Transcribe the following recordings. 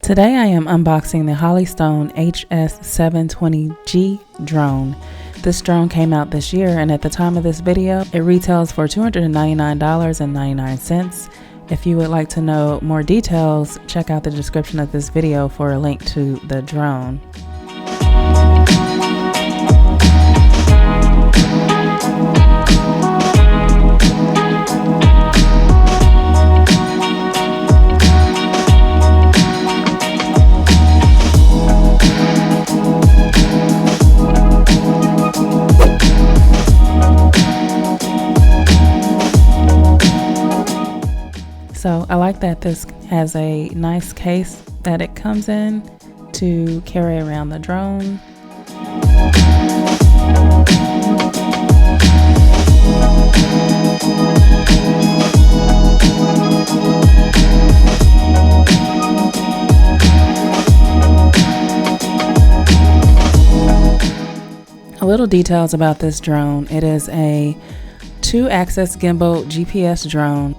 Today I am unboxing the Holystone HS720g drone. This drone came out this year, and at the time of this video, it retails for $299.99. If you would like to know more details, check out the description of this video for a link to the drone. So I like that this has a nice case that it comes in to carry around the drone. A little details about this drone. It is a 2-axis gimbal GPS drone.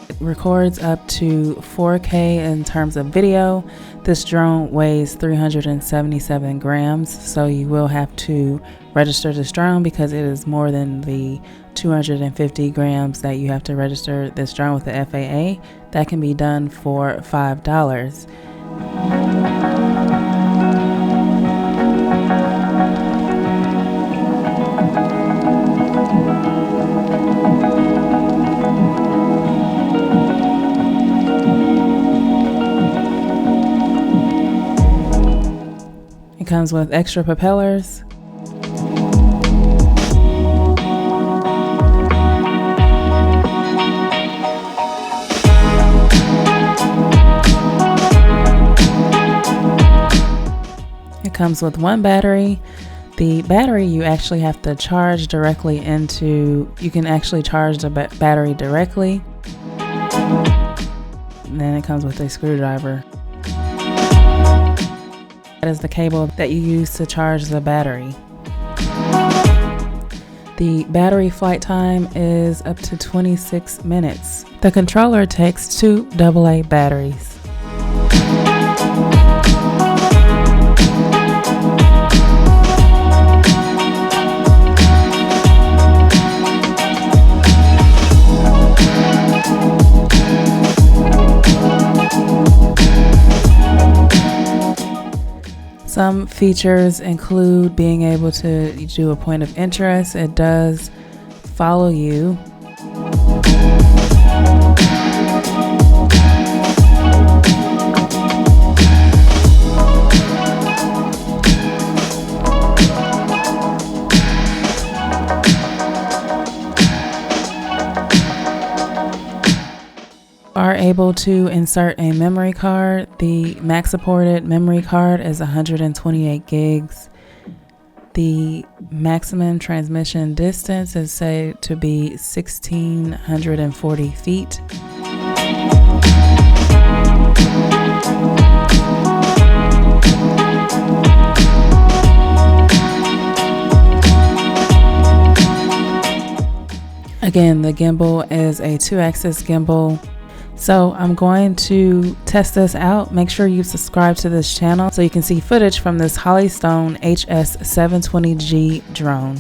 It records up to 4K in terms of video. This drone weighs 377 grams, so you will have to register this drone because it is more than the 250 grams that you have to register this drone with the FAA. That can be done for $5. It comes with extra propellers. It comes with one battery. The battery you actually have to charge directly into, you can actually charge the battery directly. And then it comes with a screwdriver. That is the cable that you use to charge the battery. The battery flight time is up to 26 minutes. The controller takes 2 AA batteries. Some features include being able to do a point of interest. It does follow you. Are able to insert a memory card. The max supported memory card is 128 gigs. The maximum transmission distance is said to be 1,640 feet. Again, the gimbal is a 2-axis gimbal. So I'm going to test this out. Make sure you subscribe to this channel so you can see footage from this Holystone HS720g drone.